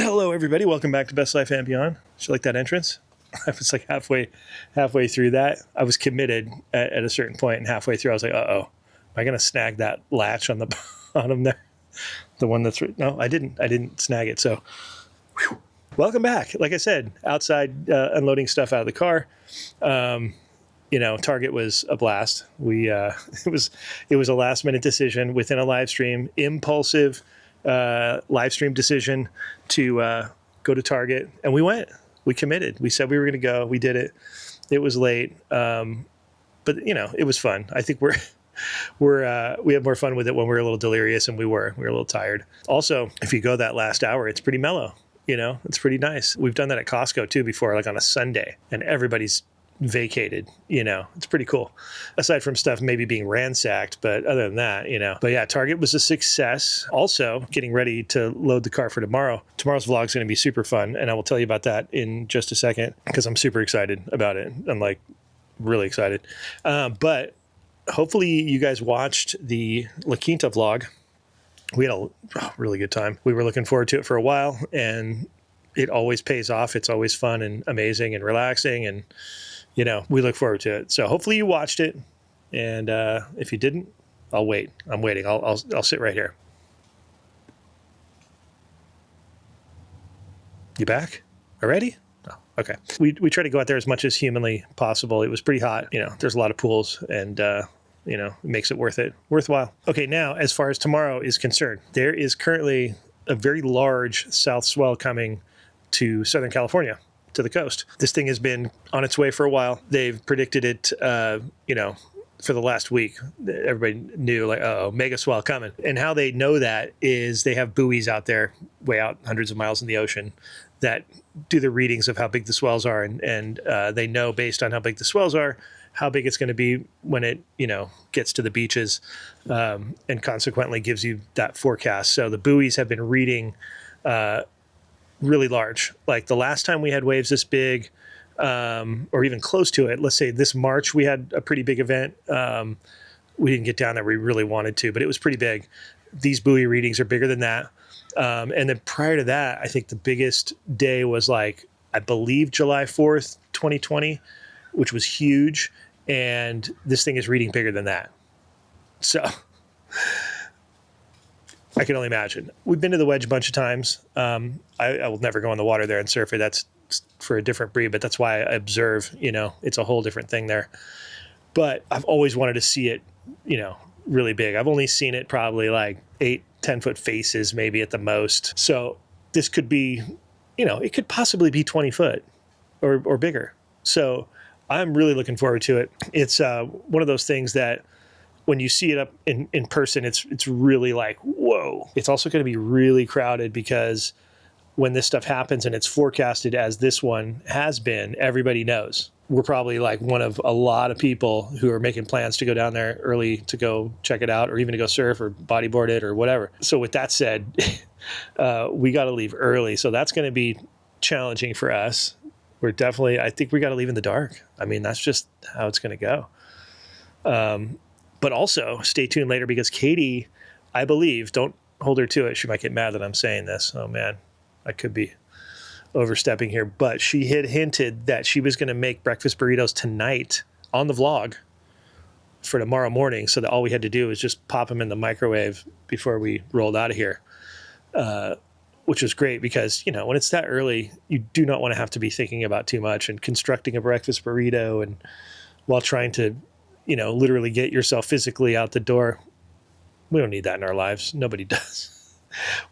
Hello, everybody. Welcome back to Best Life and Beyond. Did you like that entrance? I was like halfway through that. I was committed at a certain point, and halfway through, I was like, "Uh-oh, am I going to snag that latch on the bottom there? The one that's no, I didn't snag it." So, whew. Welcome back. Like I said, outside unloading stuff out of the car. Target was a blast. It was a last minute decision within a live stream, impulsive live stream decision to go to Target, and we went. We committed. We said we were going to go. We did it. It was late, but it was fun. I think we have more fun with it when we're a little delirious, and we were a little tired. Also, if you go that last hour, it's pretty mellow. It's pretty nice. We've done that at Costco too before, like on a Sunday, and everybody's vacated. It's pretty cool, aside from stuff maybe being ransacked, but other than that, but yeah, Target was a success. Also getting ready to load the car for tomorrow's vlog is going to be super fun, and I will tell you about that in just a second because I'm super excited about it. I'm like really excited, but hopefully you guys watched the La Quinta vlog. We had a really good time. We were looking forward to it for a while, and it always pays off. It's always fun and amazing and relaxing, and we look forward to it. So hopefully you watched it, and if you didn't, I'll wait. I'm waiting. I'll sit right here. You back already? Oh, okay. We try to go out there as much as humanly possible. It was pretty hot. There's a lot of pools, and it makes it worthwhile. Okay, now as far as tomorrow is concerned, there is currently a very large south swell coming to Southern California, to the coast. This thing has been on its way for a while. They've predicted it, for the last week. Everybody knew, like, mega swell coming. And how they know that is they have buoys out there, way out hundreds of miles in the ocean, that do the readings of how big the swells are. And they know based on how big the swells are, how big it's going to be when it, gets to the beaches, and consequently gives you that forecast. So the buoys have been reading really large. Like the last time we had waves this big, or even close to it, let's say this March, we had a pretty big event. We didn't get down there. We really wanted to, but it was pretty big. These buoy readings are bigger than that. And then prior to that, I think the biggest day was like, I believe July 4th, 2020, which was huge. And this thing is reading bigger than that. So I can only imagine. We've been to the Wedge a bunch of times. I will never go in the water there and surf it. That's for a different breed, but that's why I observe, it's a whole different thing there. But I've always wanted to see it, really big. I've only seen it probably like 8-10 foot faces, maybe at the most. So this could be, it could possibly be 20 foot or bigger. So I'm really looking forward to it. It's one of those things that when you see it up in person, it's really like, whoa. It's also going to be really crowded because when this stuff happens and it's forecasted as this one has been, everybody knows. We're probably like one of a lot of people who are making plans to go down there early to go check it out, or even to go surf or bodyboard it or whatever. So with that said, we got to leave early. So that's going to be challenging for us. I think we got to leave in the dark. I mean, that's just how it's going to go. But also stay tuned later because Katie, I believe, don't hold her to it. She might get mad that I'm saying this. Oh man, I could be overstepping here, but she had hinted that she was going to make breakfast burritos tonight on the vlog for tomorrow morning. So that all we had to do was just pop them in the microwave before we rolled out of here. Which was great because, when it's that early, you do not want to have to be thinking about too much and constructing a breakfast burrito and while trying to, literally get yourself physically out the door. We don't need that in our lives. Nobody does.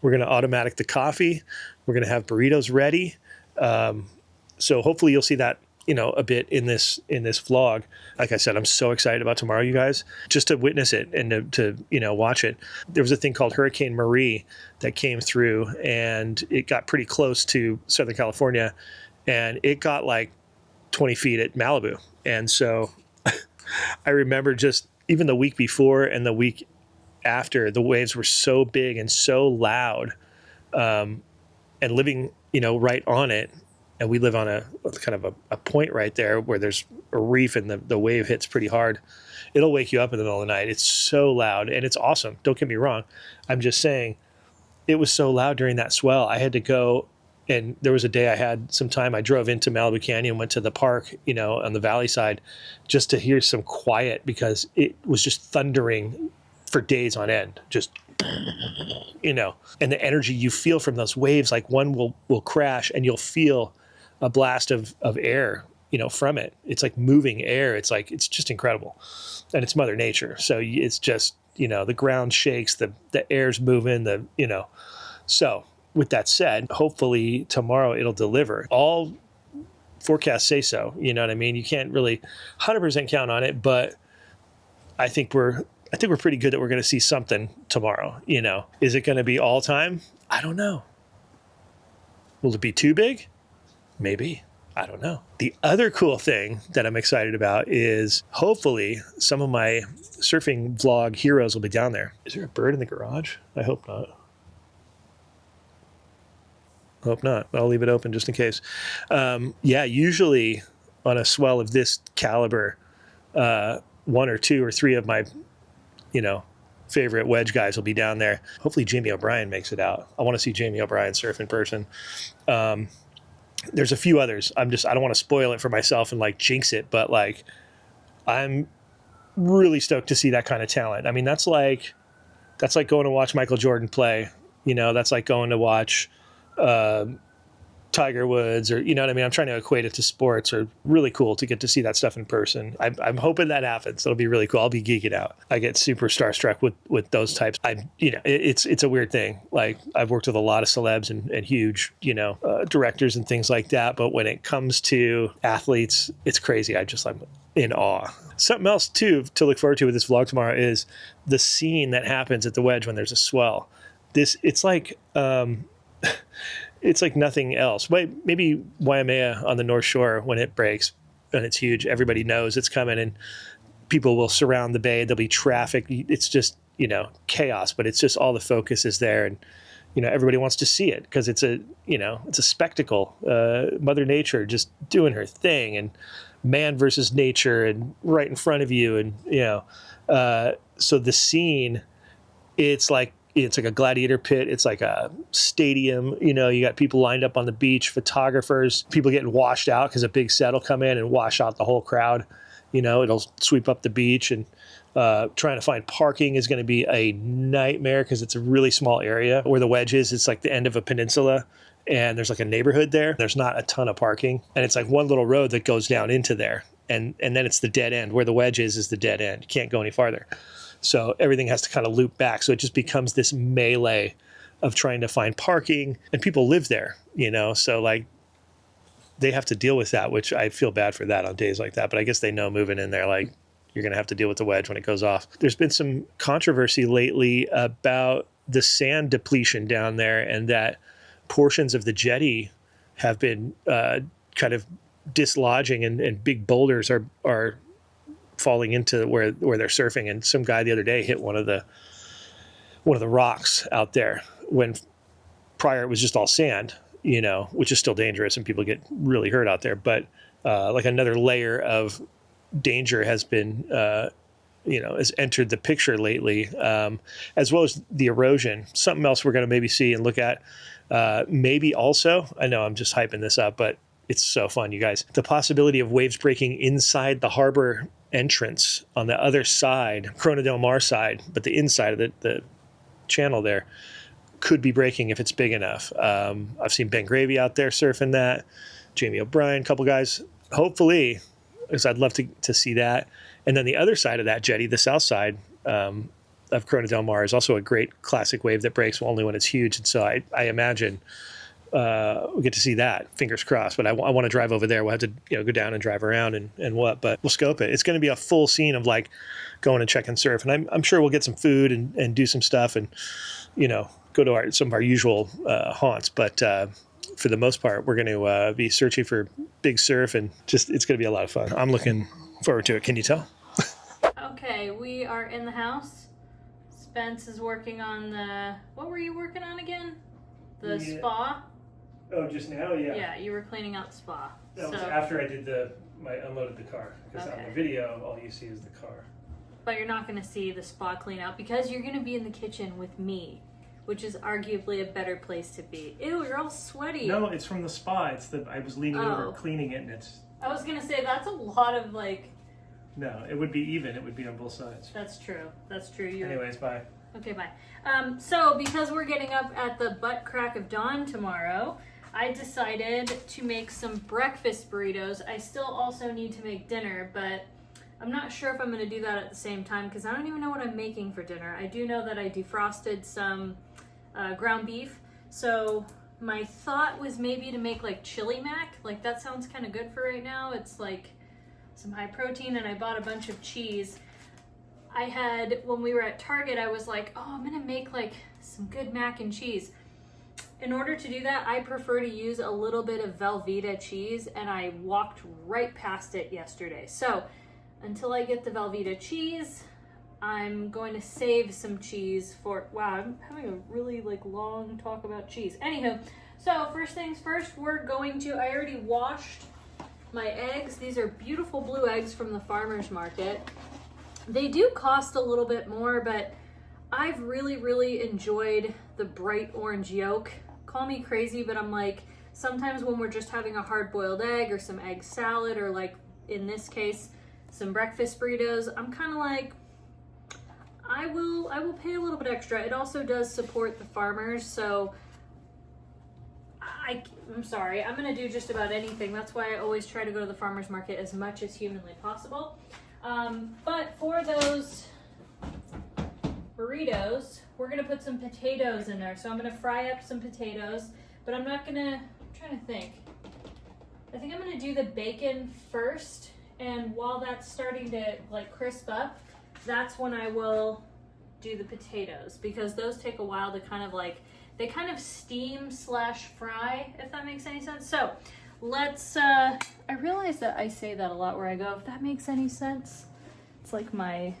We're going to automatic the coffee. We're going to have burritos ready. So hopefully you'll see that, a bit in this vlog. Like I said, I'm so excited about tomorrow, you guys, just to witness it and to watch it. There was a thing called Hurricane Marie that came through, and it got pretty close to Southern California, and it got like 20 feet at Malibu. And so I remember just even the week before and the week after, the waves were so big and so loud, and living, right on it. And we live on a kind of a point right there where there's a reef and the wave hits pretty hard. It'll wake you up in the middle of the night. It's so loud and it's awesome. Don't get me wrong. I'm just saying it was so loud during that swell. I had to go And there was a day I had some time. I drove into Malibu Canyon, went to the park, on the valley side, just to hear some quiet because it was just thundering for days on end, just, and the energy you feel from those waves, like one will crash and you'll feel a blast of air, from it. It's like moving air. It's just incredible. And it's Mother Nature. So it's just, the ground shakes, the air's moving, so with that said, hopefully tomorrow it'll deliver. All forecasts say so. You know what I mean? You can't really 100% count on it, but I think we're pretty good that we're going to see something tomorrow. Is it going to be all time? I don't know. Will it be too big? Maybe. I don't know. The other cool thing that I'm excited about is hopefully some of my surfing vlog heroes will be down there. Is there a bird in the garage? I hope not. Hope not. I'll leave it open just in case. Usually on a swell of this caliber, one or two or three of my, favorite wedge guys will be down there. Hopefully Jamie O'Brien makes it out. I want to see Jamie O'Brien surf in person. There's a few others. I don't want to spoil it for myself and jinx it, but I'm really stoked to see that kind of talent. I mean, that's like going to watch Michael Jordan play. That's like going to watch Tiger Woods, or you know what I mean. I'm trying to equate it to sports. Or really cool to get to see that stuff in person. I'm hoping that happens. It'll be really cool. I'll be geeking out. I get super starstruck with those types. It's a weird thing. I've worked with a lot of celebs and huge directors and things like that. But when it comes to athletes, it's crazy. I'm in awe. Something else too to look forward to with this vlog tomorrow is the scene that happens at the Wedge when there's a swell. It's like nothing else. Maybe Waimea on the North Shore when it breaks and it's huge. Everybody knows it's coming and people will surround the bay. There'll be traffic. It's just, chaos, but it's just all the focus is there. And, everybody wants to see it because it's a spectacle. Mother Nature just doing her thing and man versus nature and right in front of you. And, so the scene, it's like a gladiator pit. It's like a stadium. You got people lined up on the beach, photographers, people getting washed out because a big set will come in and wash out the whole crowd. It'll sweep up the beach, and trying to find parking is going to be a nightmare because it's a really small area where the Wedge is. It's like the end of a peninsula, and there's like a neighborhood there. There's not a ton of parking, and it's like one little road that goes down into there, and then it's the dead end. Where the Wedge is the dead end. You can't go any farther. So everything has to kind of loop back. So it just becomes this melee of trying to find parking, and people live there, so they have to deal with that, which I feel bad for that on days like that. But I guess they know moving in there, you're going to have to deal with the Wedge when it goes off. There's been some controversy lately about the sand depletion down there and that portions of the jetty have been kind of dislodging and big boulders are falling into where they're surfing. And some guy the other day hit one of the rocks out there when prior it was just all sand, which is still dangerous and people get really hurt out there. But another layer of danger has been, has entered the picture lately, as well as the erosion. Something else we're going to maybe see and look at, maybe also, I know I'm just hyping this up, but it's so fun, you guys. The possibility of waves breaking inside the harbor entrance on the other side, Corona del Mar side, but the inside of the channel there could be breaking if it's big enough. I've seen Ben Gravy out there surfing that, Jamie O'Brien, a couple guys. Hopefully, because I'd love to see that. And then the other side of that jetty, the south side of Corona del Mar, is also a great classic wave that breaks only when it's huge. And so I imagine we'll get to see that, fingers crossed. But I want to drive over there. We'll have to go down and drive around and but we'll scope it. It's going to be a full scene of going and checking surf. And I'm sure we'll get some food and do some stuff and, go to some of our usual haunts. But for the most part, we're going to be searching for big surf and it's going to be a lot of fun. I'm looking forward to it. Can you tell? Okay, we are in the house. Spence is working on what were you working on again? The spa? Oh, just now? Yeah. Yeah, you were cleaning out the spa. That was after I did unloaded the car. Because on the video, all you see is the car. But you're not going to see the spa clean out because you're going to be in the kitchen with me. which is arguably a better place to be. Ew, you're all sweaty. No, it's from the spa. I was leaning over Oh. cleaning it, and it's. I was gonna say that's a lot of like. No, it would be even. It would be on both sides. That's true. That's true. You're... Anyways, bye. Okay, bye. So because we're getting up at the butt crack of dawn tomorrow, I decided to make some breakfast burritos. I still also need to make dinner, but I'm not sure if I'm going to do that at the same time because I don't even know what I'm making for dinner. I do know that I defrosted some ground beef, so my thought was maybe to make like chili mac. Like that sounds kind of good for right now. It's like some high protein, and I bought a bunch of cheese. I had, when we were at Target, I was like, oh, I'm gonna make like some good mac and cheese. In order to do that, I prefer to use a little bit of Velveeta cheese, and I walked right past it yesterday. So until I get the Velveeta cheese, I'm going to save some cheese for, wow, I'm having a really like long talk about cheese. Anywho, so first things first, we're going to, I already washed my eggs. These are beautiful blue eggs from the farmer's market. They do cost a little bit more, but I've really enjoyed the bright orange yolk. Call me crazy, but I'm like, sometimes when we're just having a hard-boiled egg or some egg salad, or like in this case, some breakfast burritos, I'm kind of like, I will pay a little bit extra. It also does support the farmers, so I'm sorry, I'm gonna do just about anything. That's why I always try to go to the farmer's market as much as humanly possible. But for those burritos, we're gonna put some potatoes in there. So I'm gonna fry up some potatoes, but I'm not gonna, I'm trying to think. I think I'm gonna do the bacon first, and while that's starting to like crisp up, that's when I will do the potatoes, because those take a while to kind of like, they kind of steam slash fry, if that makes any sense. So let's, I realize that I say that a lot where I go, if that makes any sense. It's like my,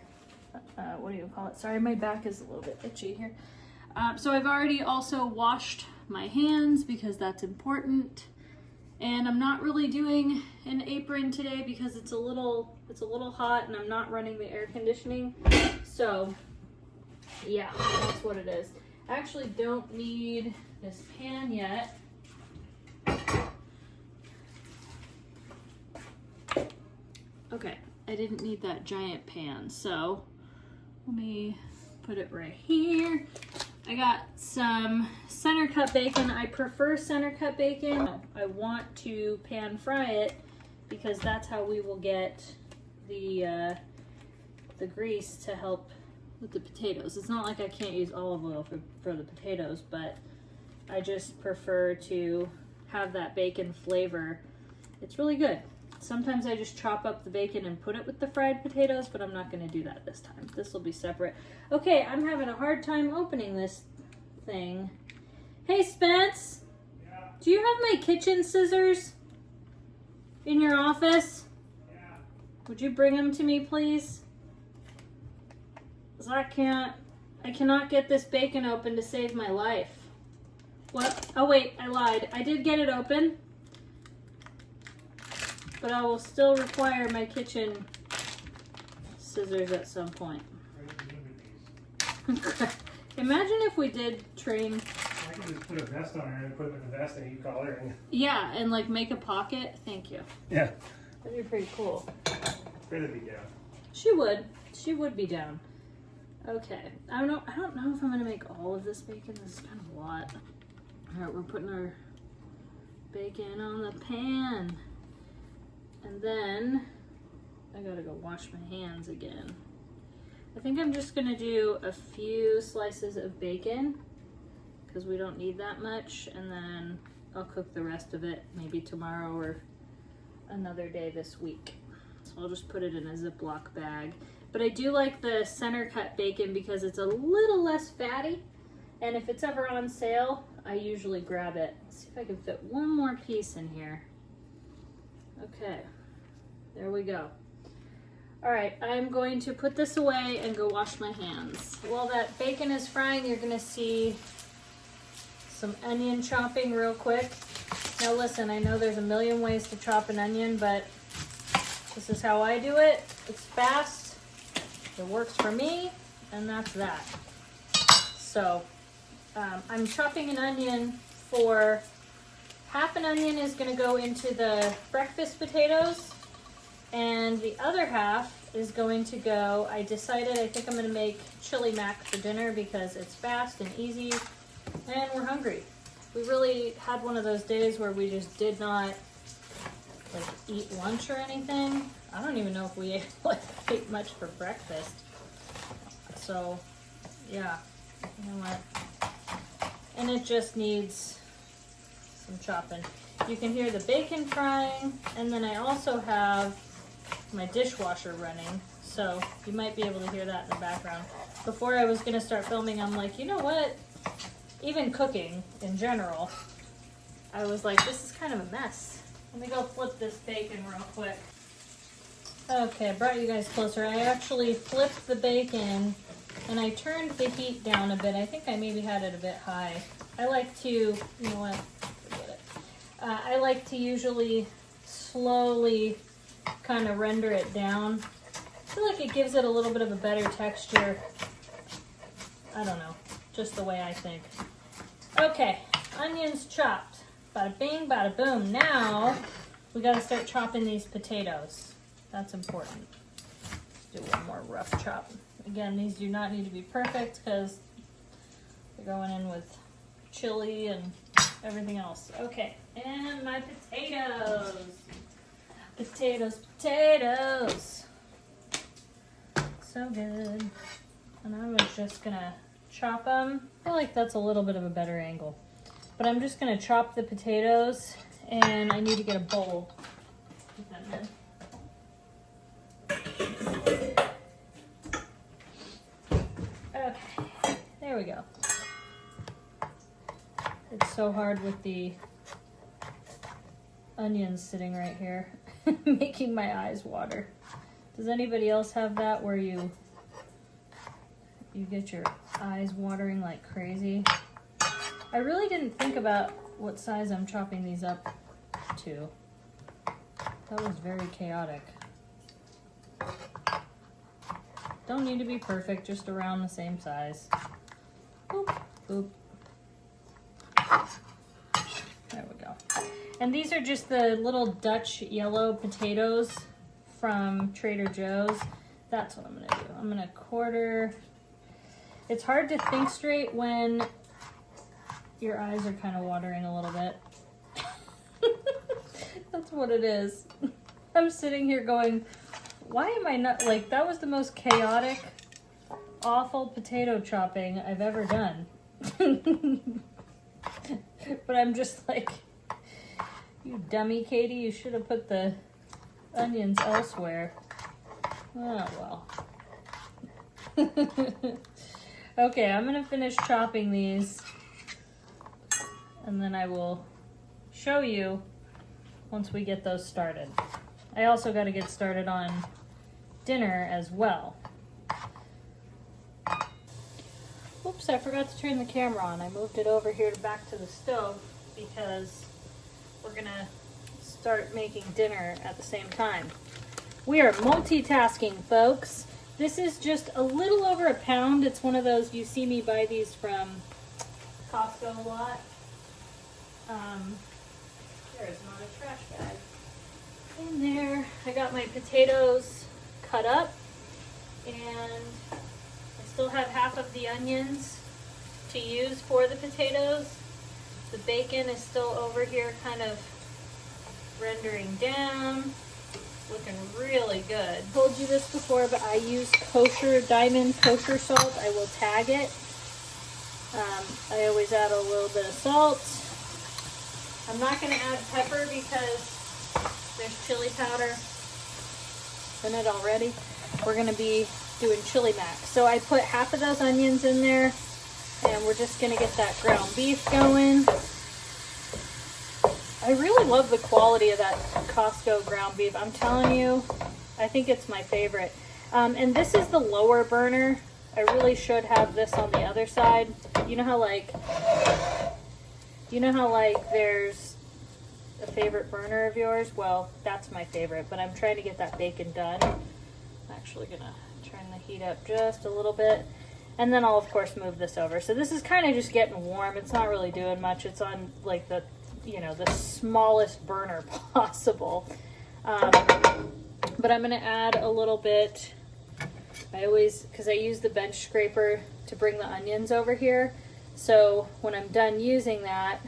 what do you call it? Sorry, my back is a little bit itchy here. So I've already also washed my hands because that's important. And I'm not really doing an apron today because it's a little hot and I'm not running the air conditioning. So yeah, that's what it is. I actually don't need this pan yet. Okay, I didn't need that giant pan, so let me put it right here. I got some center cut bacon. I prefer center cut bacon. I want to pan fry it because that's how we will get the grease to help with the potatoes. It's not like I can't use olive oil for the potatoes, but I just prefer to have that bacon flavor. It's really good. Sometimes I just chop up the bacon and put it with the fried potatoes, but I'm not going to do that this time. This will be separate. Okay, I'm having a hard time opening this thing. Hey, Spence. Yeah. Do you have my kitchen scissors in your office? Yeah. Would you bring them to me, please? 'Cause I cannot get this bacon open to save my life. What? Oh wait, I lied. I did get it open, but I will still require my kitchen scissors at some point. Imagine if we did train. I can just put a vest on her and put them in the vest and you call her. And... Yeah, and like make a pocket. Thank you. Yeah. That'd be pretty cool. Better be down. She would. She would be down. Okay. I don't know if I'm gonna make all of this bacon. This is kind of a lot. Alright, we're putting our bacon on the pan. And then I gotta go wash my hands again. I think I'm just gonna do a few slices of bacon because we don't need that much, and then I'll cook the rest of it maybe tomorrow or another day this week. So I'll just put it in a Ziploc bag. But I do like the center cut bacon because it's a little less fatty, and if it's ever on sale, I usually grab it. Let's see if I can fit one more piece in here. Okay, there we go. All right, I'm going to put this away and go wash my hands. While that bacon is frying, you're gonna see some onion chopping real quick. Now listen, I know there's a million ways to chop an onion, but this is how I do it. It's fast, it works for me, and that's that. So I'm chopping an onion for, half an onion is gonna go into the breakfast potatoes, and the other half is going to go, I decided I think I'm gonna make chili mac for dinner because it's fast and easy, and we're hungry. We really had one of those days where we just did not like eat lunch or anything. I don't even know if we ate much for breakfast. So yeah, you know what? And it just needs some chopping. You can hear the bacon frying, and then I also have my dishwasher running, so you might be able to hear that in the background. Before I was gonna start filming, I'm like, you know what? Even cooking in general, I was like, this is kind of a mess. Let me go flip this bacon real quick. Okay, I brought you guys closer. I actually flipped the bacon and I turned the heat down a bit. I think I maybe had it a bit high. I like to, you know what, forget it. I like to usually slowly kind of render it down. I feel like it gives it a little bit of a better texture. I don't know, just the way I think. Okay, onions chopped. Bada bing, bada boom. Now, we gotta start chopping these potatoes. That's important. Let's do one more rough chop. Again, these do not need to be perfect because they're going in with chili and everything else. Okay, and my potatoes. Potatoes, potatoes. So good. And I was just gonna chop them. I feel like that's a little bit of a better angle. But I'm just gonna chop the potatoes, and I need to get a bowl. Put them in. Okay, there we go. It's so hard with the onions sitting right here, making my eyes water. Does anybody else have that where you get your eyes watering like crazy? I really didn't think about what size I'm chopping these up to. That was very chaotic. Don't need to be perfect, just around the same size. Boop, boop. There we go. And these are just the little Dutch yellow potatoes from Trader Joe's. That's what I'm gonna do. I'm gonna quarter. It's hard to think straight when your eyes are kind of watering a little bit. That's what it is. I'm sitting here going, why am I not, like, that was the most chaotic, awful potato chopping I've ever done. But I'm just like, you dummy, Katie, you should have put the onions elsewhere. Oh, well. Okay, I'm gonna finish chopping these, and then I will show you once we get those started. I also got to get started on dinner as well. Oops, I forgot to turn the camera on. I moved it over here back to the stove because we're gonna start making dinner at the same time. We are multitasking, folks. This is just a little over a pound. It's one of those, you see me buy these from Costco a lot. There is not a trash bag in there. I got my potatoes cut up, and I still have half of the onions to use for the potatoes. The bacon is still over here kind of rendering down. Looking really good. I told you this before, but I use kosher, diamond kosher salt. I will tag it. I always add a little bit of salt. I'm not going to add pepper because there's chili powder in it already. We're going to be doing chili mac. So I put half of those onions in there, and we're just going to get that ground beef going. I really love the quality of that Costco ground beef. I'm telling you, I think it's my favorite. And this is the lower burner. I really should have this on the other side. You know how like there's a favorite burner of yours? Well, that's my favorite, but I'm trying to get that bacon done. I'm actually gonna turn the heat up just a little bit. And then I'll of course move this over. So this is kind of just getting warm. It's not really doing much. It's on like the, you know, the smallest burner possible. But I'm gonna add a little bit. Because I use the bench scraper to bring the onions over here. So when I'm done using that,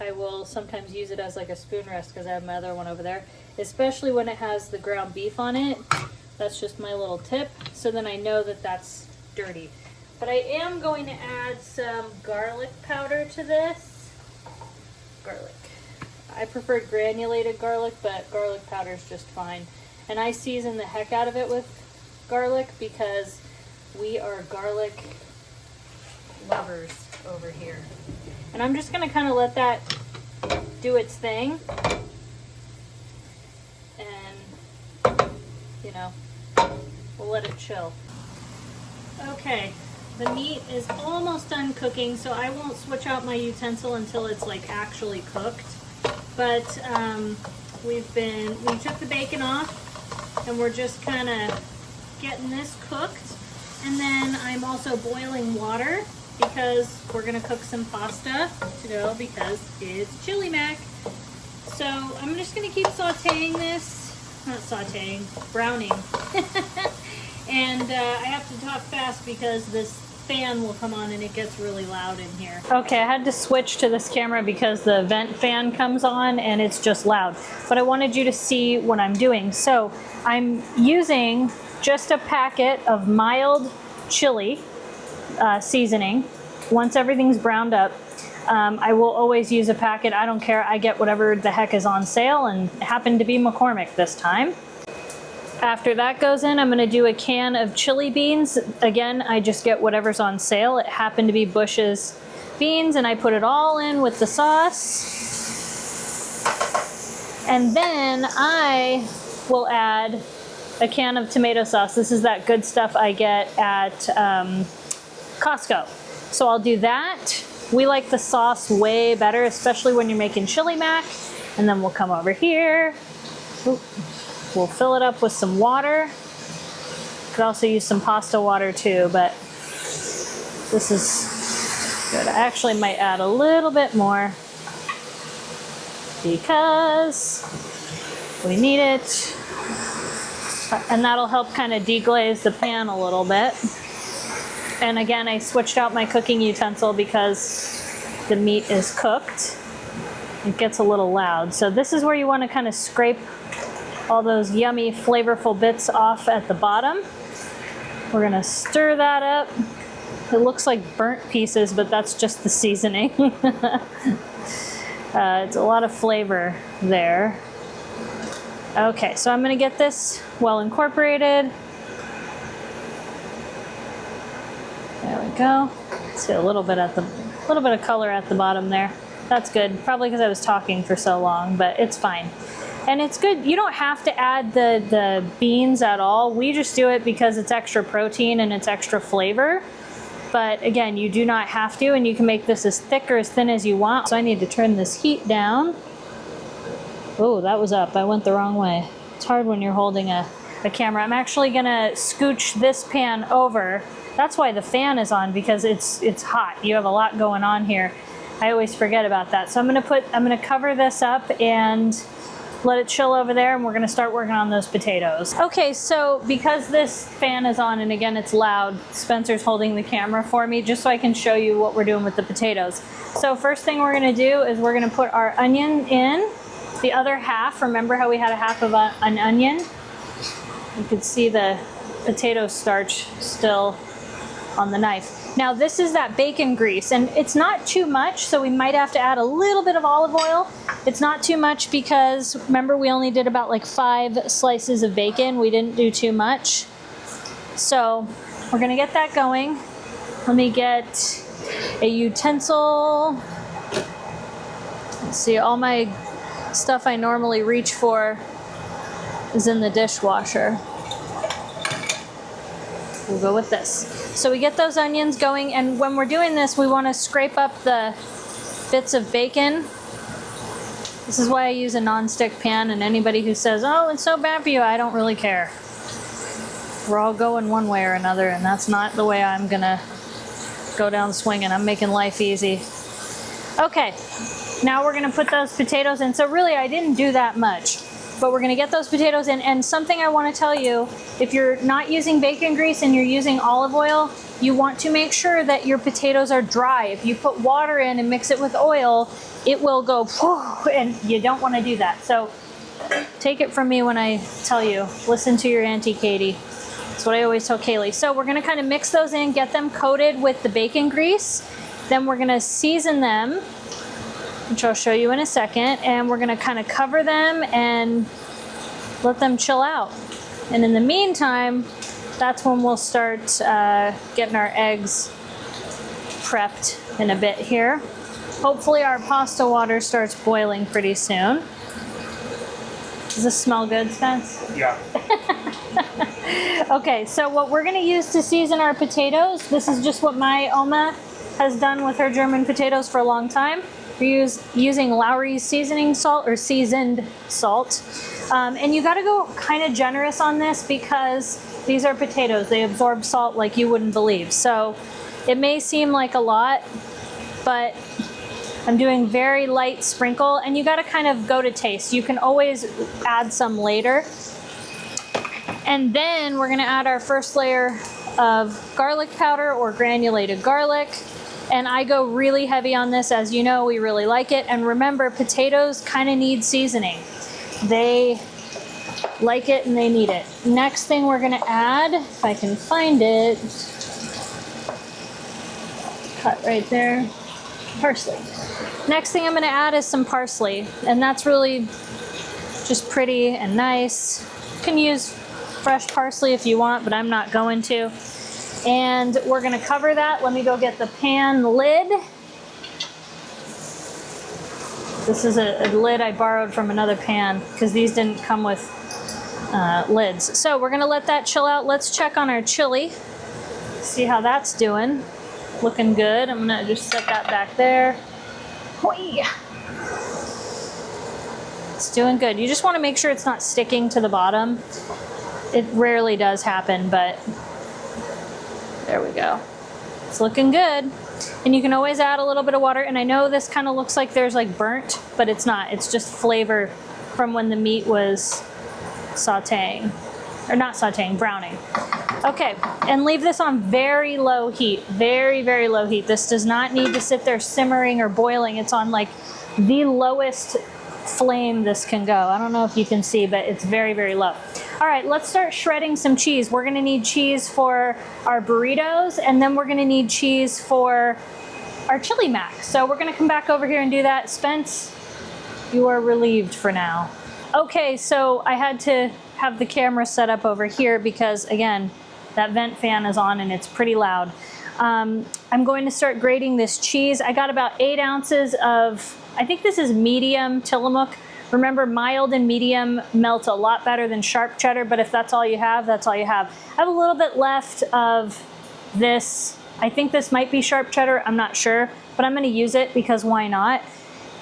I will sometimes use it as like a spoon rest because I have my other one over there. Especially when it has the ground beef on it. That's just my little tip. So then I know that that's dirty. But I am going to add some garlic powder to this. Garlic. I prefer granulated garlic, but garlic powder is just fine. And I season the heck out of it with garlic because we are garlic lovers over here. And I'm just going to kind of let that do its thing. And, you know, we'll let it chill. Okay. The meat is almost done cooking, so I won't switch out my utensil until it's like actually cooked. But we took the bacon off, and we're just kind of getting this cooked. And then I'm also boiling water because we're gonna cook some pasta to go because it's chili mac. So I'm just gonna keep sauteing this, not sauteing, browning. And I have to talk fast because this fan will come on and it gets really loud in here. Okay, I had to switch to this camera because the vent fan comes on and it's just loud. But I wanted you to see what I'm doing. So I'm using just a packet of mild chili seasoning. Once everything's browned up, I will always use a packet. I don't care. I get whatever the heck is on sale, and it happened to be McCormick this time. After that goes in, I'm going to do a can of chili beans. Again, I just get whatever's on sale. It happened to be Bush's beans, and I put it all in with the sauce. And then I will add a can of tomato sauce. This is that good stuff I get at Costco. So I'll do that. We like the sauce way better, especially when you're making chili mac. And then we'll come over here. Ooh. We'll fill it up with some water. Could also use some pasta water too, but this is good. I actually might add a little bit more because we need it. And that'll help kind of deglaze the pan a little bit. And again, I switched out my cooking utensil because the meat is cooked. It gets a little loud. So this is where you want to kind of scrape all those yummy, flavorful bits off at the bottom. We're gonna stir that up. It looks like burnt pieces, but that's just the seasoning. It's a lot of flavor there. Okay, so I'm gonna get this well incorporated. There we go. See a little bit of color at the bottom there. That's good, probably because I was talking for so long, but it's fine. And it's good. You don't have to add the beans at all. We just do it because it's extra protein and it's extra flavor. But again, you do not have to, and you can make this as thick or as thin as you want. So I need to turn this heat down. Oh, that was up. I went the wrong way. It's hard when you're holding a camera. I'm actually gonna scooch this pan over. That's why the fan is on, because it's hot. You have a lot going on here. I always forget about that. So I'm gonna cover this up and let it chill over there, and we're gonna start working on those potatoes. Okay, so because this fan is on, and again it's loud, Spencer's holding the camera for me just so I can show you what we're doing with the potatoes. So first thing we're gonna do is we're gonna put our onion in, the other half. Remember how we had a half of an onion? You could see the potato starch still on the knife. Now this is that bacon grease, and it's not too much, so we might have to add a little bit of olive oil. It's not too much because remember we only did about like 5 slices of bacon. We didn't do too much. So we're gonna get that going. Let me get a utensil. Let's see, all my stuff I normally reach for is in the dishwasher. We'll go with this. So we get those onions going, and when we're doing this, we want to scrape up the bits of bacon. This is why I use a non-stick pan, and anybody who says, oh, it's so bad for you, I don't really care. We're all going one way or another, and that's not the way I'm gonna go down swinging. I'm making life easy. Okay, now we're gonna put those potatoes in. So really, I didn't do that much, but we're gonna get those potatoes in. And something I wanna tell you, if you're not using bacon grease and you're using olive oil, you want to make sure that your potatoes are dry. If you put water in and mix it with oil, it will go, and you don't wanna do that. So take it from me when I tell you, listen to your Auntie Katie. That's what I always tell Kaylee. So we're gonna kind of mix those in, get them coated with the bacon grease. Then we're gonna season them, which I'll show you in a second. And we're gonna kind of cover them and let them chill out. And in the meantime, that's when we'll start getting our eggs prepped in a bit here. Hopefully our pasta water starts boiling pretty soon. Does this smell good, Spence? Yeah. Okay, so what we're gonna use to season our potatoes, this is just what my Oma has done with her German potatoes for a long time. We're using Lowry's seasoning salt, or seasoned salt. And you gotta go kind of generous on this because these are potatoes. They absorb salt like you wouldn't believe. So it may seem like a lot, but I'm doing very light sprinkle, and you gotta kind of go to taste. You can always add some later. And then we're gonna add our first layer of garlic powder or granulated garlic. And I go really heavy on this. As you know, we really like it. And remember, potatoes kind of need seasoning. They like it and they need it. Next thing we're gonna add, if I can find it, cut right there, parsley. Next thing I'm gonna add is some parsley. And that's really just pretty and nice. You can use fresh parsley if you want, but I'm not going to. And we're gonna cover that. Let me go get the pan lid. This is a lid I borrowed from another pan because these didn't come with lids. So we're gonna let that chill out. Let's check on our chili. See how that's doing. Looking good. I'm gonna just set that back there. Whee! It's doing good. You just wanna make sure it's not sticking to the bottom. It rarely does happen, but there we go. It's looking good. And you can always add a little bit of water. And I know this kind of looks like there's like burnt, but it's not. It's just flavor from when the meat was sauteing. Or not sauteing, browning. Okay, and leave this on very low heat. Very, very low heat. This does not need to sit there simmering or boiling. It's on like the lowest flame this can go. I don't know if you can see, but it's very, very low. All right, let's start shredding some cheese. We're gonna need cheese for our burritos, and then we're gonna need cheese for our chili mac. So we're gonna come back over here and do that. Spence, you are relieved for now. Okay, so I had to have the camera set up over here because, again, that vent fan is on and it's pretty loud. I'm going to start grating this cheese. I got about 8 ounces of, I think this is medium Tillamook. Remember, mild and medium melt a lot better than sharp cheddar, but if that's all you have, that's all you have. I have a little bit left of this. I think this might be sharp cheddar, I'm not sure, but I'm gonna use it because why not?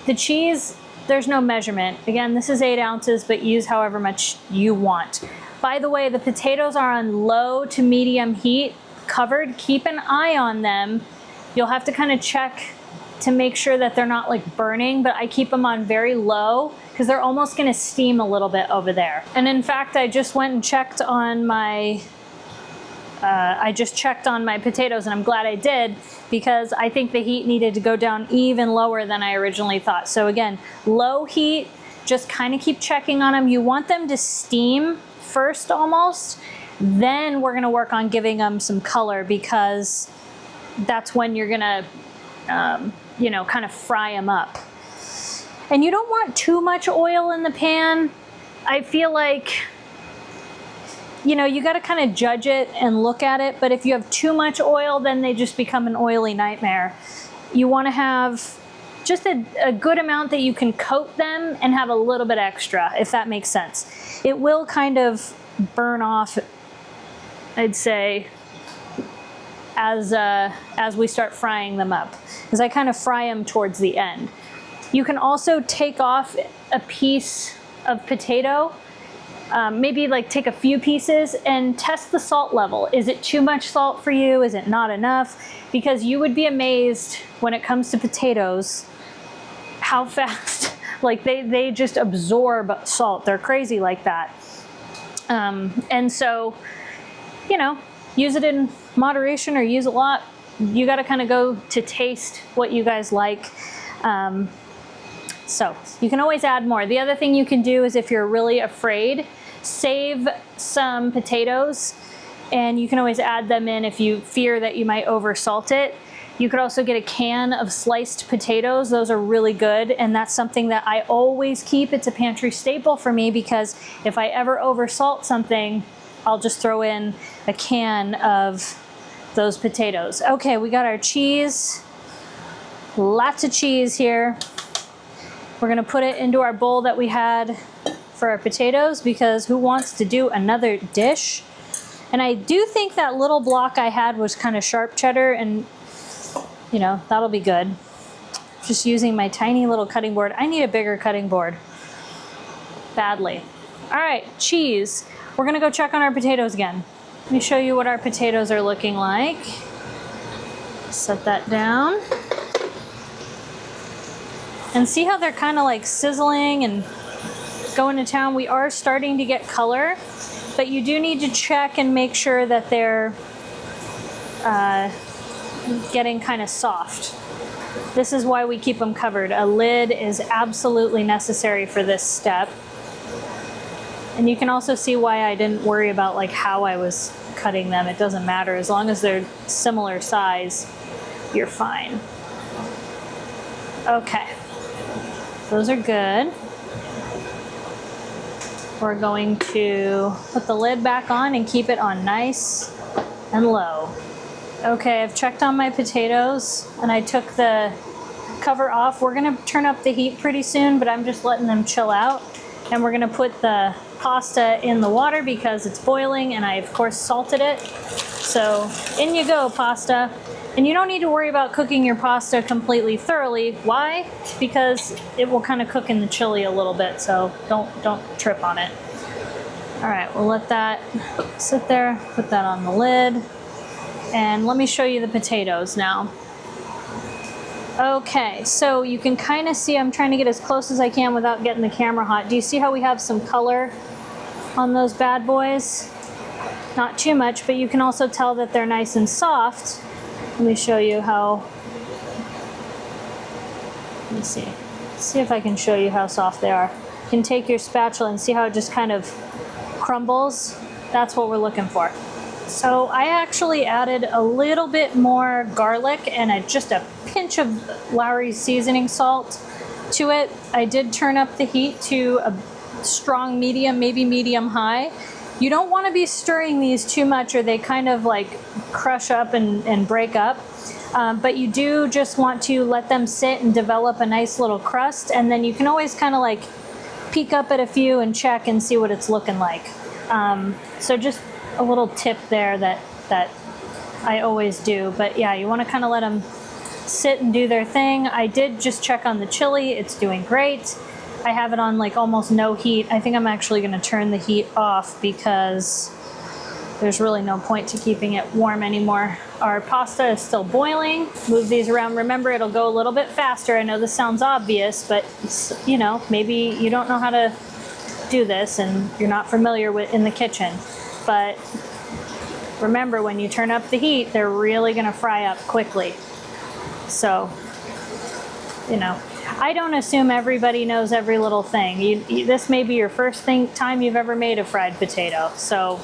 The cheese, there's no measurement. Again, this is 8 ounces, but use however much you want. By the way, the potatoes are on low to medium heat, covered. Keep an eye on them. You'll have to kind of check to make sure that they're not like burning, but I keep them on very low because they're almost gonna steam a little bit over there. And in fact, I just went and checked on my potatoes, and I'm glad I did because I think the heat needed to go down even lower than I originally thought. So again, low heat, just kind of keep checking on them. You want them to steam first almost, then we're gonna work on giving them some color because that's when you're gonna, you know, kind of fry them up. And you don't want too much oil in the pan. I feel like, you know, you gotta kind of judge it and look at it, but if you have too much oil, then they just become an oily nightmare. You wanna have just a good amount that you can coat them and have a little bit extra, if that makes sense. It will kind of burn off, I'd say, as we start frying them up, because I kind of fry them towards the end. You can also take off a piece of potato maybe like take a few pieces and test the salt level. Is it too much salt for you? Is it not enough? Because you would be amazed when it comes to potatoes how fast, like they just absorb salt. They're crazy like that. And so, you know, use it in moderation or use a lot. You got to kind of go to taste what you guys like. So you can always add more. The other thing you can do is if you're really afraid, save some potatoes and you can always add them in if you fear that you might over salt it. You could also get a can of sliced potatoes. Those are really good, and that's something that I always keep. It's a pantry staple for me because if I ever over salt something, I'll just throw in a can of those potatoes. Okay, we got our cheese. Lots of cheese here. We're gonna put it into our bowl that we had for our potatoes because who wants to do another dish? And I do think that little block I had was kind of sharp cheddar, and you know, that'll be good. Just using my tiny little cutting board. I need a bigger cutting board. Badly. All right, cheese. We're gonna go check on our potatoes again. Let me show you what our potatoes are looking like. Set that down. And see how they're kind of like sizzling and going to town. We are starting to get color, but you do need to check and make sure that they're getting kind of soft. This is why we keep them covered. A lid is absolutely necessary for this step. And you can also see why I didn't worry about like how I was cutting them. It doesn't matter. As long as they're similar size, you're fine. Okay. Those are good. We're going to put the lid back on and keep it on nice and low. Okay, I've checked on my potatoes and I took the cover off. We're gonna turn up the heat pretty soon, but I'm just letting them chill out. And we're gonna put the pasta in the water because it's boiling and I of course salted it. So in you go, pasta. And you don't need to worry about cooking your pasta completely thoroughly. Why? Because it will kind of cook in the chili a little bit, so don't trip on it. All right, we'll let that sit there, put that on the lid. And let me show you the potatoes now. Okay, so you can kind of see, I'm trying to get as close as I can without getting the camera hot. Do you see how we have some color on those bad boys? Not too much, but you can also tell that they're nice and soft. Let me show you how, let me see. See if I can show you how soft they are. You can take your spatula and see how it just kind of crumbles. That's what we're looking for. So I actually added a little bit more garlic and just a pinch of Lowry's seasoning salt to it. I did turn up the heat to a strong medium, maybe medium high. You don't want to be stirring these too much or they kind of like crush up and break up. But you do just want to let them sit and develop a nice little crust, and then you can always kind of like peek up at a few and check and see what it's looking like. So just a little tip there that I always do. But yeah, you want to kind of let them sit and do their thing. I did just check on the chili. It's doing great. I have it on like almost no heat. I think I'm actually going to turn the heat off because there's really no point to keeping it warm anymore. Our pasta is still boiling. Move these around. Remember, it'll go a little bit faster. I know this sounds obvious, but it's, you know, maybe you don't know how to do this and you're not familiar with in the kitchen. But remember, when you turn up the heat, they're really going to fry up quickly. So, you know, I don't assume everybody knows every little thing. This may be your first time you've ever made a fried potato. So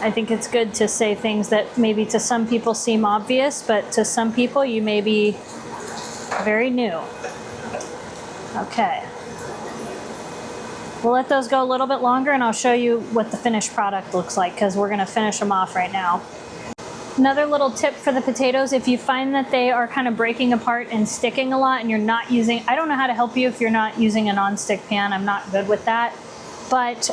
I think it's good to say things that maybe to some people seem obvious, but to some people you may be very new. Okay. We'll let those go a little bit longer and I'll show you what the finished product looks like because we're going to finish them off right now. Another little tip for the potatoes, if you find that they are kind of breaking apart and sticking a lot and you're not using, I don't know how to help you if you're not using a non-stick pan. I'm not good with that. But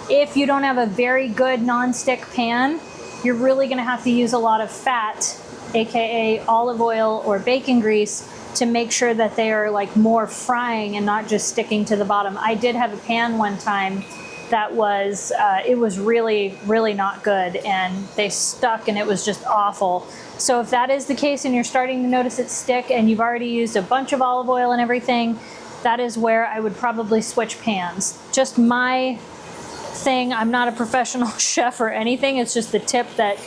if you don't have a very good non-stick pan, you're really going to have to use a lot of fat, aka olive oil or bacon grease, to make sure that they are like more frying and not just sticking to the bottom. I did have a pan one time that was, it was really, really not good, and they stuck and it was just awful. So if that is the case and you're starting to notice it stick and you've already used a bunch of olive oil and everything, that is where I would probably switch pans. Just my thing. I'm not a professional chef or anything. It's just the tip that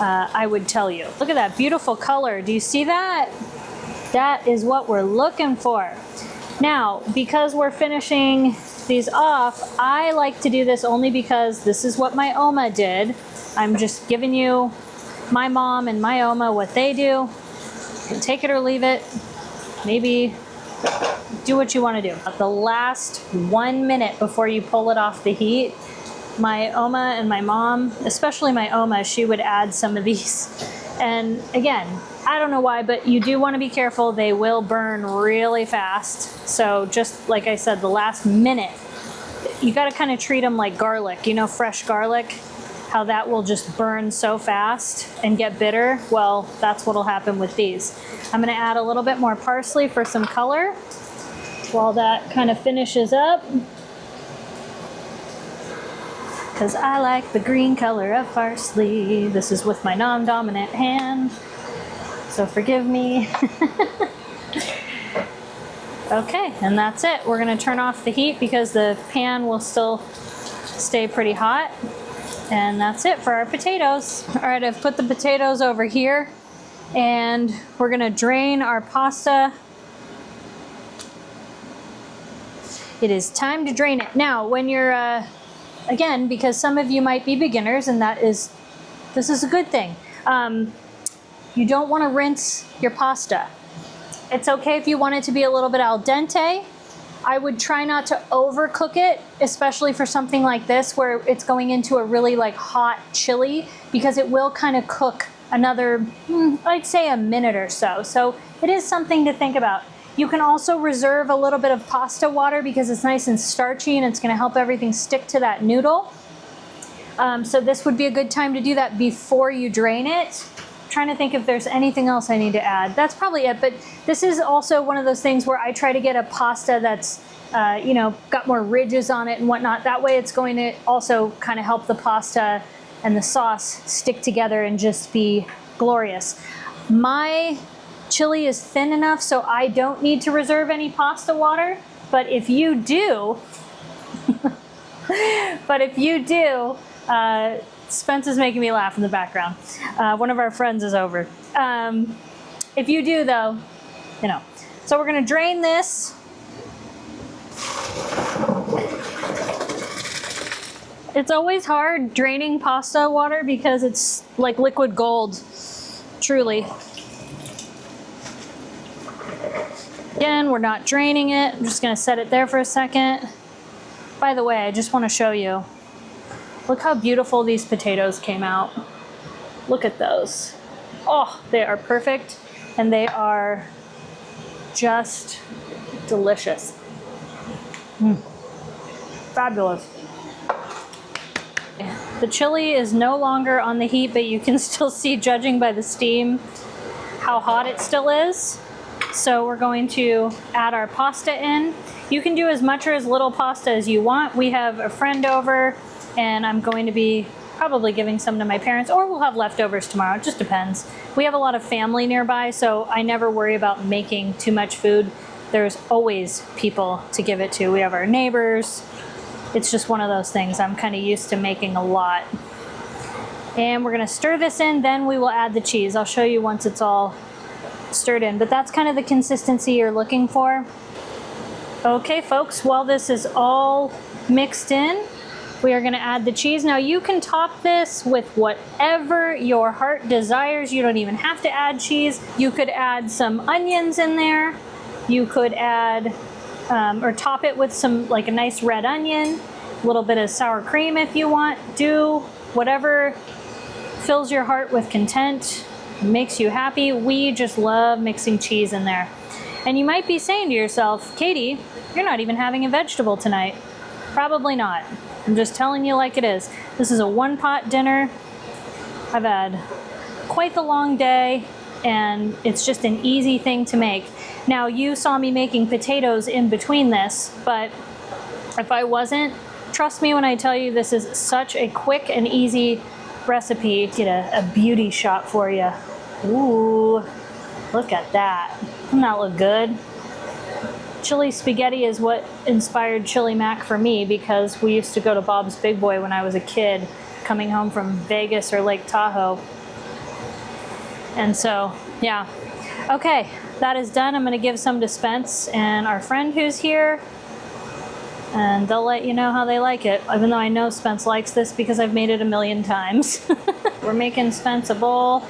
I would tell you. Look at that beautiful color. Do you see that? That is what we're looking for. Now, because we're finishing these off, I like to do this only because this is what my Oma did. I'm just giving you my mom and my Oma what they do. You can take it or leave it. Maybe do what you want to do. At the last 1 minute before you pull it off the heat, my Oma and my mom, especially my Oma, she would add some of these. And again, I don't know why, but you do want to be careful. They will burn really fast. So just like I said, the last minute, you got to kind of treat them like garlic. You know, fresh garlic, how that will just burn so fast and get bitter. Well, that's what'll happen with these. I'm going to add a little bit more parsley for some color while that kind of finishes up, because I like the green color of parsley. This is with my non-dominant hand, so forgive me. Okay, and that's it. We're gonna turn off the heat because the pan will still stay pretty hot. And that's it for our potatoes. All right, I've put the potatoes over here, and we're gonna drain our pasta. It is time to drain it. Now, when you're, again, because some of you might be beginners, and this is a good thing. You don't want to rinse your pasta. It's okay if you want it to be a little bit al dente. I would try not to overcook it, especially for something like this where it's going into a really like hot chili, because it will kind of cook another, I'd say a minute or so. So it is something to think about. You can also reserve a little bit of pasta water because it's nice and starchy and it's going to help everything stick to that noodle. So this would be a good time to do that before you drain it. I'm trying to think if there's anything else I need to add. That's probably it, but this is also one of those things where I try to get a pasta that's you know, got more ridges on it and whatnot. That way it's going to also kind of help the pasta and the sauce stick together and just be glorious. My chili is thin enough so I don't need to reserve any pasta water, but if you do, Spence is making me laugh in the background. One of our friends is over. If you do though, you know. So we're gonna drain this. It's always hard draining pasta water because it's like liquid gold, truly. Again, we're not draining it. I'm just gonna set it there for a second. By the way, I just wanna show you. Look how beautiful these potatoes came out. Look at those. Oh, they are perfect and they are just delicious. Fabulous. The chili is no longer on the heat, but you can still see, judging by the steam, how hot it still is. So we're going to add our pasta in. You can do as much or as little pasta as you want. We have a friend over and I'm going to be probably giving some to my parents, or we'll have leftovers tomorrow. It just depends. We have a lot of family nearby, so I never worry about making too much food. There's always people to give it to. We have our neighbors. It's just one of those things. I'm kind of used to making a lot. And we're gonna stir this in, then we will add the cheese. I'll show you once it's all stirred in, but that's kind of the consistency you're looking for. Okay, folks, while this is all mixed in, we are gonna add the cheese. Now you can top this with whatever your heart desires. You don't even have to add cheese. You could add some onions in there. You could add, or top it with some, like a nice red onion, a little bit of sour cream if you want. Do whatever fills your heart with content, makes you happy. We just love mixing cheese in there. And you might be saying to yourself, Katie, you're not even having a vegetable tonight. Probably not. I'm just telling you like it is. This is a one-pot dinner. I've had quite the long day. and it's just an easy thing to make. Now, you saw me making potatoes in between this, but if I wasn't, trust me when I tell you this is such a quick and easy recipe. Get a beauty shot for you. Ooh, look at that. Doesn't that look good? Chili spaghetti is what inspired chili mac for me, because we used to go to Bob's Big Boy when I was a kid, coming home from Vegas or Lake Tahoe. And so, yeah. Okay, that is done. I'm gonna give some to Spence and our friend who's here, and they'll let you know how they like it, even though I know Spence likes this because I've made it a million times. We're making Spence a bowl.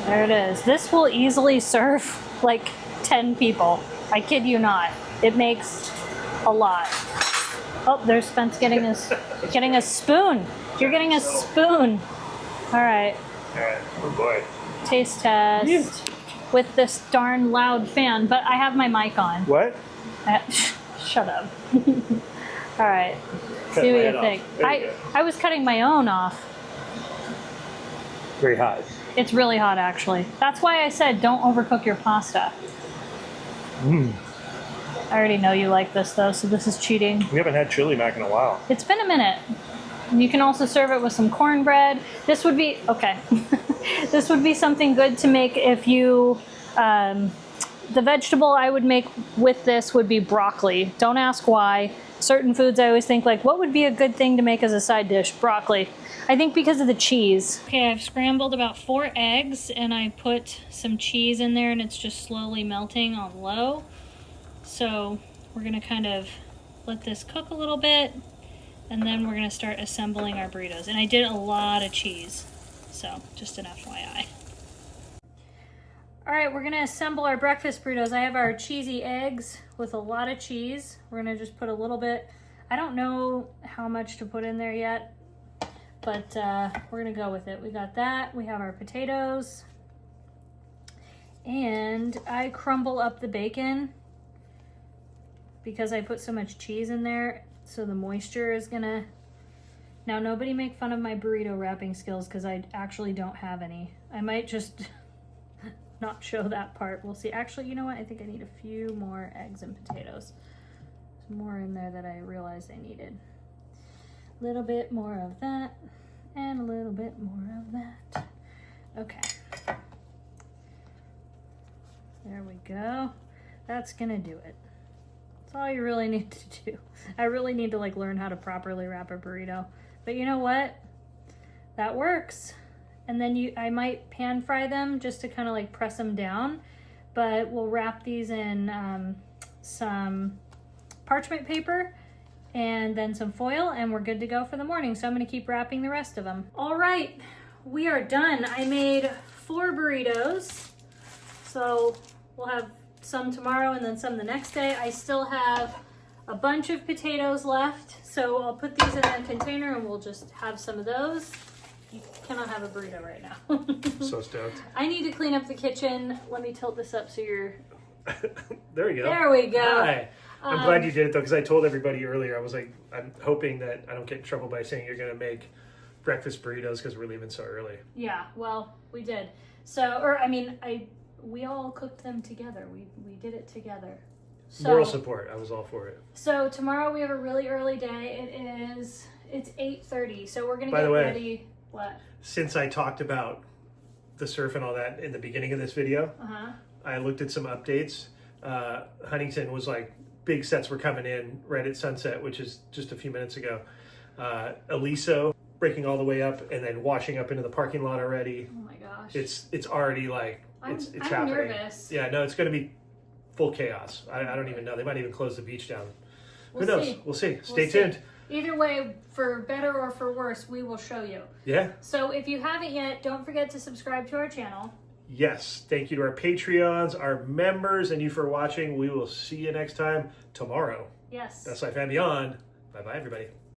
There it is. This will easily serve like 10 people. I kid you not. It makes a lot. Oh, there's Spence getting a spoon. You're getting a spoon. All right. Oh boy. Taste test. Yeah. With this darn loud fan, but I have my mic on. What? Shut up. All right. See what you think. I was cutting my own off. Very hot. It's really hot, actually. That's why I said don't overcook your pasta. I already know you like this, though, so this is cheating. We haven't had chili mac in a while. It's been a minute. You can also serve it with some cornbread. This would be, okay. This would be something good to make if you, the vegetable I would make with this would be broccoli. Don't ask why. Certain foods I always think like, what would be a good thing to make as a side dish? Broccoli. I think because of the cheese. Okay, I've scrambled about 4 eggs and I put some cheese in there and it's just slowly melting on low. So we're gonna kind of let this cook a little bit and then we're gonna start assembling our burritos. And I did a lot of cheese, so just an FYI. All right, we're gonna assemble our breakfast burritos. I have our cheesy eggs with a lot of cheese. We're gonna just put a little bit. I don't know how much to put in there yet, but we're gonna go with it. We got that, we have our potatoes, and I crumble up the bacon because I put so much cheese in there, so the moisture is gonna... Now, nobody make fun of my burrito wrapping skills because I actually don't have any. I might just not show that part. We'll see. Actually, you know what? I think I need a few more eggs and potatoes. There's more in there that I realized I needed. A little bit more of that, and a little bit more of that. Okay. There we go. That's gonna do it. That's all you really need to do. I really need to like learn how to properly wrap a burrito. But you know what? That works. And then I might pan fry them just to kind of like press them down. But we'll wrap these in some parchment paper and then some foil, and we're good to go for the morning. So I'm gonna keep wrapping the rest of them. All right, we are done. I made 4 burritos. So we'll have some tomorrow and then some the next day. I still have a bunch of potatoes left. So I'll put these in a container and we'll just have some of those. You cannot have a burrito right now. So stoked. I need to clean up the kitchen. Let me tilt this up so you're... There we go. There we go. Hi. I'm glad you did it though, because I told everybody earlier, I was like, I'm hoping that I don't get in trouble by saying you're going to make breakfast burritos because we're leaving so early. Yeah, well, we did. So, or I mean, we all cooked them together. We did it together. So, moral support. I was all for it. So tomorrow we have a really early day. It's 8:30. So we're going to get ready. What? Since I talked about the surf and all that in the beginning of this video, I looked at some updates. Huntington was like, big sets were coming in right at sunset, which is just a few minutes ago. Aliso breaking all the way up and then washing up into the parking lot already. Oh my gosh. It's already like, it's I'm happening. nervous. Yeah, no, it's going to be full chaos. I don't even know. They might even close the beach down. Who knows? See. We'll see. Stay tuned. Either way, for better or for worse, we will show you. Yeah. So if you haven't yet, don't forget to subscribe to our channel. Yes. Thank you to our Patreons, our members, and you for watching. We will see you next time tomorrow. Yes. Best Life and Beyond. Bye-bye, everybody.